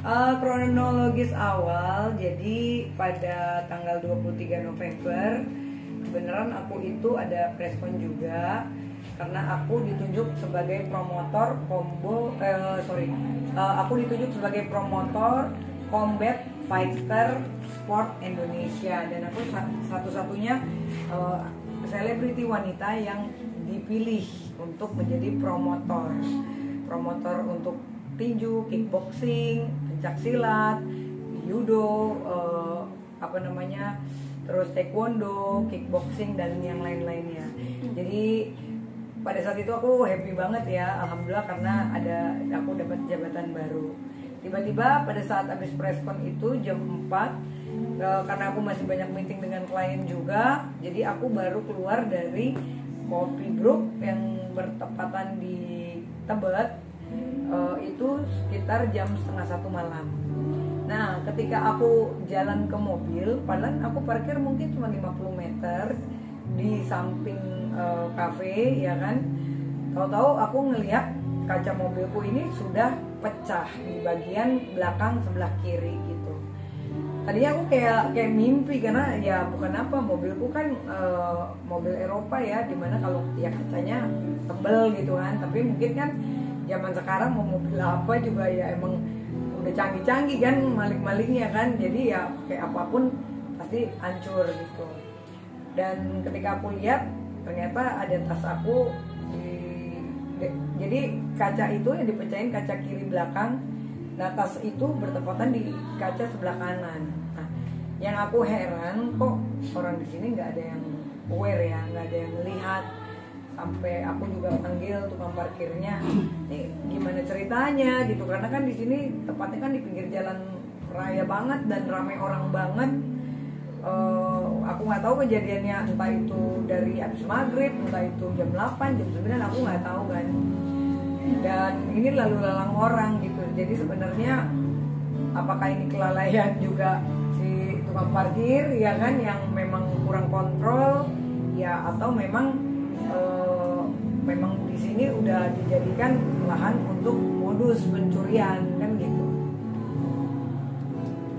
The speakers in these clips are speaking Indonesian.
Kronologis awal, jadi pada tanggal 23 November beneran aku itu ada preskon juga karena aku ditunjuk sebagai promotor aku ditunjuk sebagai promotor Combat Fighter Sport Indonesia, dan aku satu-satunya selebriti wanita yang dipilih untuk menjadi promotor untuk tinju, kickboxing, pencak silat, judo, terus taekwondo, kickboxing, dan yang lain-lainnya. Jadi pada saat itu aku happy banget ya, alhamdulillah, karena aku dapat jabatan baru. Tiba-tiba pada saat habis preskon itu jam 4, karena aku masih banyak meeting dengan klien juga, jadi aku baru keluar dari Kopi Brook yang bertepatan di Tebet, itu sekitar jam 12:30 malam. Nah, ketika aku jalan ke mobil, padahal aku parkir mungkin cuma 50 meter di samping kafe, ya kan. Tahu-tahu aku ngelihat kaca mobilku ini sudah pecah di bagian belakang sebelah kiri gitu. Tadinya aku kayak mimpi, karena ya bukan apa, mobilku kan mobil Eropa ya, dimana kalau ya kacanya tebel gitu kan. Tapi mungkin kan zaman sekarang mau mobil apa juga ya emang udah canggih-canggih kan maling-malingnya kan, jadi ya kayak apapun pasti hancur gitu. Dan ketika aku lihat ternyata ada tas aku jadi kaca itu yang dipecahin kaca kiri belakang, nah tas itu bertepatan di kaca sebelah kanan. Nah, yang aku heran, kok orang di sini nggak ada yang aware ya, nggak ada yang melihat. Sampai aku juga panggil tukang parkirnya, ini gimana ceritanya gitu, karena kan di sini tepatnya kan di pinggir jalan raya banget dan ramai orang banget. Aku nggak tahu kejadiannya, entah itu dari habis maghrib, entah itu jam 8, jam 9, aku nggak tahu kan. Dan ini lalu lalang orang gitu, jadi sebenarnya apakah ini kelalaian juga si tukang parkir ya kan, yang memang kurang kontrol ya, atau memang di sini udah dijadikan lahan untuk modus pencurian kan gitu.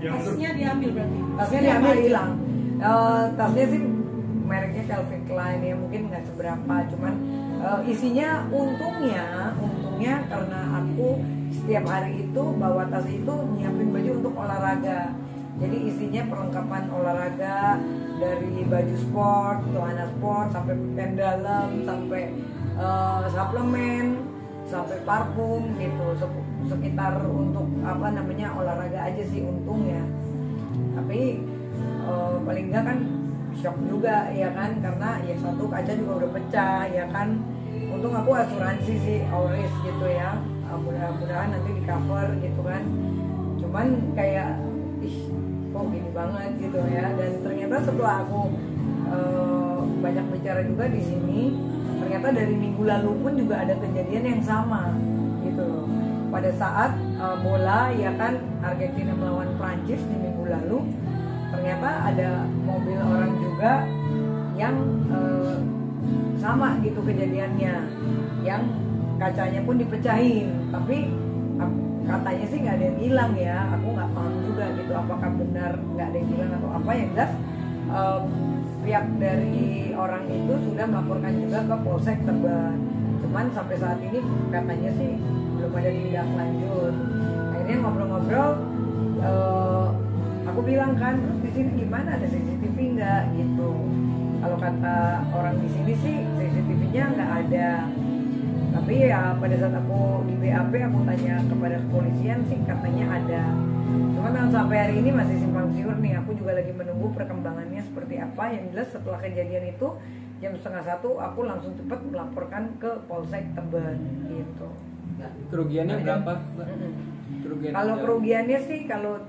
Tasnya diambil berarti? Tasnya diambil, hilang. Tasnya sih mereknya Calvin Klein ya, mungkin nggak seberapa, cuman isinya untungnya karena aku setiap hari itu bawa tas itu nyiapin baju untuk olahraga. Jadi isinya perlengkapan olahraga, dari baju sport, celana sport, sampai pakaian dalam, sampai suplemen, sampai parfum gitu, sekitar untuk olahraga aja sih untungnya. Tapi paling enggak kan shock juga ya kan, karena ya satu kaca juga udah pecah ya kan. Untung aku asuransi sih, all risk gitu ya, mudah-mudahan nanti di cover gitu kan. Cuman kayak kok gini banget gitu ya. Dan ternyata setelah aku banyak bicara juga di sini, ternyata dari minggu lalu pun juga ada kejadian yang sama gitu loh. Pada saat bola ya kan, Argentina melawan Prancis di minggu lalu, ternyata ada mobil orang juga yang sama gitu kejadiannya, yang kacanya pun dipecahin, tapi katanya sih nggak ada yang hilang ya. Aku nggak paham juga gitu, apakah benar nggak ada yang hilang atau apa. Yang jelas pihak dari orang itu sudah melaporkan juga ke Polsek Tebet, cuman sampai saat ini katanya sih belum ada tindak lanjut. Akhirnya ngobrol-ngobrol, aku bilang kan, terus di sini gimana, ada CCTV nggak gitu. Kalau kata orang di sini sih CCTV-nya nggak ada. Tapi ya pada saat aku di BAP, aku tanya kepada kepolisian sih katanya ada. Cuman sampai hari ini masih simpang siur nih. Aku juga lagi menunggu perkembangannya seperti apa. Yang jelas setelah kejadian itu jam 12:30 aku langsung cepat melaporkan ke Polsek Tebet gitu. Nah, kerugiannya berapa? Kalau kerugiannya sih, kalau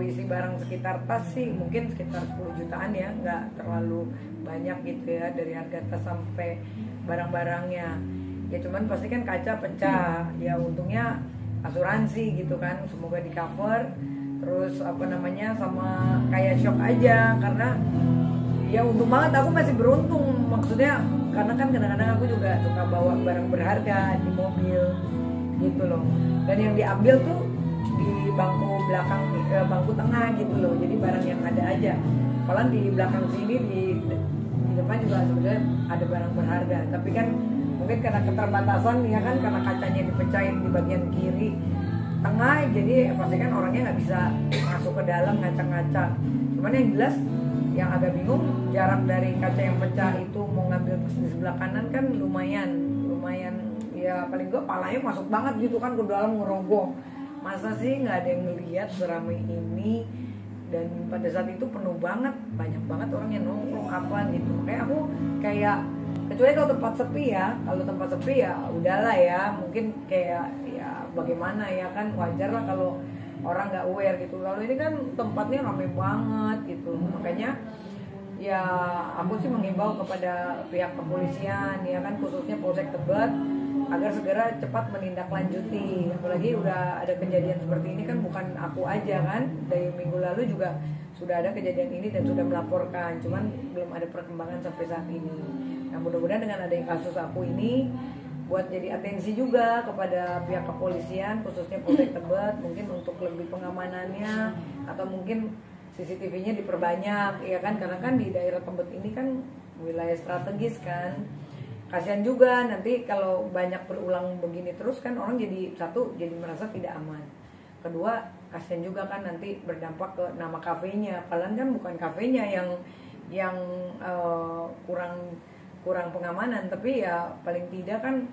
isi barang sekitar tas sih mungkin sekitar 10 jutaan ya, nggak terlalu banyak gitu ya, dari harga tas sampai barang-barangnya. Ya cuman pasti kan kaca pecah, ya untungnya asuransi gitu kan, semoga di cover. Terus sama kayak shock aja, karena ya untung banget aku masih beruntung, maksudnya karena kan kadang-kadang aku juga suka bawa barang berharga di mobil gitu loh. Dan yang diambil tuh di bangku belakang, bangku tengah gitu loh, jadi barang yang ada aja. Kalau di belakang sini di depan juga sebenarnya ada barang berharga, tapi kan mungkin karena keterbatasan ya kan, karena kacanya dipecahin di bagian kiri tengah, jadi pasti kan orangnya nggak bisa masuk ke dalam ngaca-ngaca. Cuman yang jelas yang agak bingung, jarak dari kaca yang pecah itu mau ngambil pas di sebelah kanan kan lumayan ya, paling gue palanya masuk banget gitu kan ke dalam, ngerogoh. Masa sih nggak ada yang ngelihat seramai ini, dan pada saat itu penuh banget, banyak banget orang yang nongkrong apa gitu. Kayak aku kecuali kalau tempat sepi ya, kalau tempat sepi ya udahlah ya, mungkin kayak ya bagaimana ya kan, wajar lah kalau orang nggak aware gitu. Kalau ini kan tempatnya ramai banget gitu, makanya ya aku sih menghimbau kepada pihak kepolisian ya kan, khususnya Polsek Tebet, agar segera cepat menindaklanjuti. Apalagi udah ada kejadian seperti ini kan, bukan aku aja kan, dari minggu lalu juga sudah ada kejadian ini dan sudah melaporkan, cuman belum ada perkembangan sampai saat ini. Nah mudah-mudahan dengan adanya kasus aku ini buat jadi atensi juga kepada pihak kepolisian, khususnya Polsek Tebet, mungkin untuk lebih pengamanannya, atau mungkin CCTV-nya diperbanyak ya kan, karena kan di daerah Tebet ini kan wilayah strategis kan. Kasihan juga nanti kalau banyak berulang begini terus kan, orang jadi satu jadi merasa tidak aman, kedua kasihan juga kan nanti berdampak ke nama kafenya. Padahal kan bukan kafenya yang kurang pengamanan, tapi ya paling tidak kan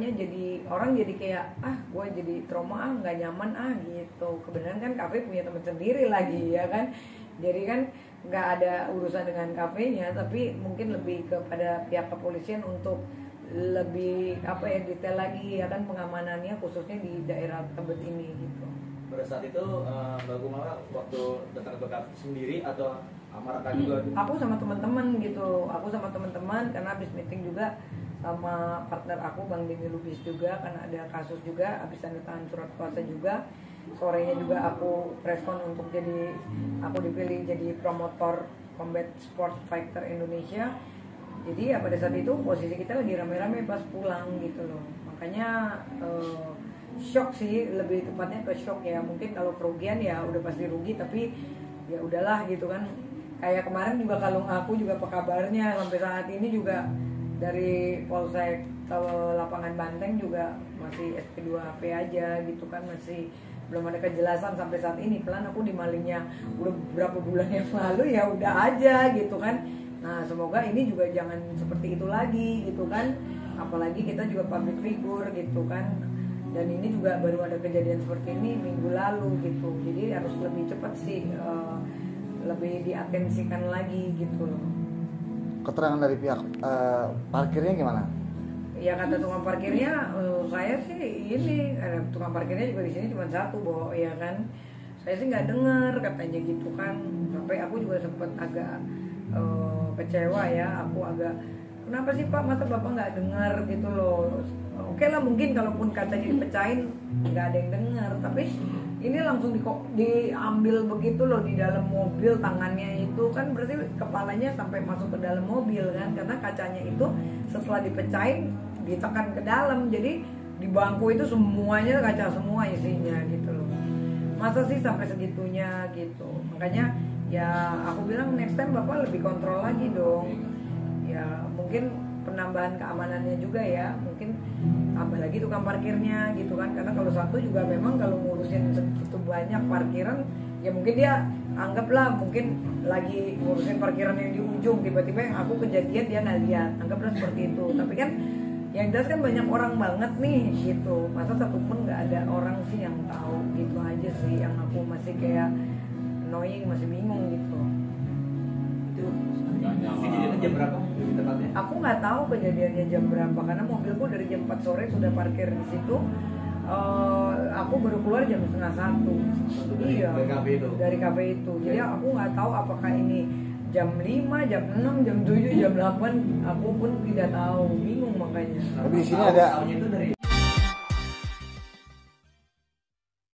jadi orang jadi kayak gue jadi trauma, nggak nyaman gitu. Kebenaran kan kafe punya teman sendiri lagi ya kan, jadi kan nggak ada urusan dengan kafenya, tapi mungkin lebih kepada pihak kepolisian untuk lebih detail lagi ya kan pengamanannya, khususnya di daerah Tebet ini gitu. Pada saat itu Mbak Gumala waktu datang ke kafe sendiri atau Amaraka juga? Aku sama teman-teman gitu, karena habis meeting juga sama partner aku Bang Dini Lubis juga, karena ada kasus juga, habis tanda tangan surat kuasa juga. Sorenya juga aku preskon untuk aku dipilih jadi promotor Combat Sport Fighter Indonesia. Jadi ya pada saat itu posisi kita lagi rame-rame pas pulang gitu loh. Makanya shock sih, lebih tepatnya ke shock ya. Mungkin kalau kerugian ya udah pasti rugi, tapi ya udahlah gitu kan. Kayak kemarin juga kalung aku juga apa kabarnya, sampai saat ini juga dari Polsek Lapangan Banteng juga masih SP2HP aja gitu kan, masih belum ada kejelasan sampai saat ini. Pelan aku dimalingnya udah berapa bulan yang lalu, ya udah aja gitu kan. Nah semoga ini juga jangan seperti itu lagi gitu kan, apalagi kita juga public figure gitu kan, dan ini juga baru ada kejadian seperti ini minggu lalu gitu. Jadi harus lebih cepat sih, lebih diatensikan lagi gitu loh. Keterangan dari pihak parkirnya gimana? Ya kata tukang parkirnya, saya sih ini tukang parkirnya juga di sini cuma satu, Bo, ya kan. Saya sih nggak dengar katanya gitu kan. Sampai aku juga sempat agak kecewa ya. Aku agak, kenapa sih Pak, masa Bapak nggak dengar gitu loh. Oke lah mungkin kalaupun kacanya dipecahin nggak ada yang dengar, tapi ini langsung diambil begitu loh di dalam mobil, tangannya itu kan berarti kepalanya sampai masuk ke dalam mobil kan, karena kacanya itu setelah dipecahin ditekan ke dalam, jadi di bangku itu semuanya kaca semua isinya gitu loh. Masa sih sampai segitunya gitu. Makanya ya aku bilang next time Bapak lebih kontrol lagi dong. Ya mungkin penambahan keamanannya juga ya, mungkin tambah lagi tukang parkirnya gitu kan, karena kalau satu juga memang kalau ngurusin segitu banyak parkiran ya mungkin dia anggaplah mungkin lagi ngurusin parkiran yang di ujung, tiba-tiba yang aku kejadian dia nggak lihat, anggaplah seperti itu. Tapi kan yang jelas kan banyak orang banget nih gitu, masa satu pun nggak ada orang sih yang tahu, gitu aja sih yang aku masih kayak annoying, masih bingung gitu. Kejadiannya jam berapa lebih tepatnya? Aku nggak tahu kejadiannya jam berapa, karena mobilku dari jam 4 sore sudah parkir di situ. Aku baru keluar jam 12:30. Iya. Dari kafe itu. Jadi aku nggak tahu apakah ini jam 5, jam 6, jam 7, jam 8. Aku pun tidak tahu, bingung makanya. Tapi di sini ada Tahunya itu dari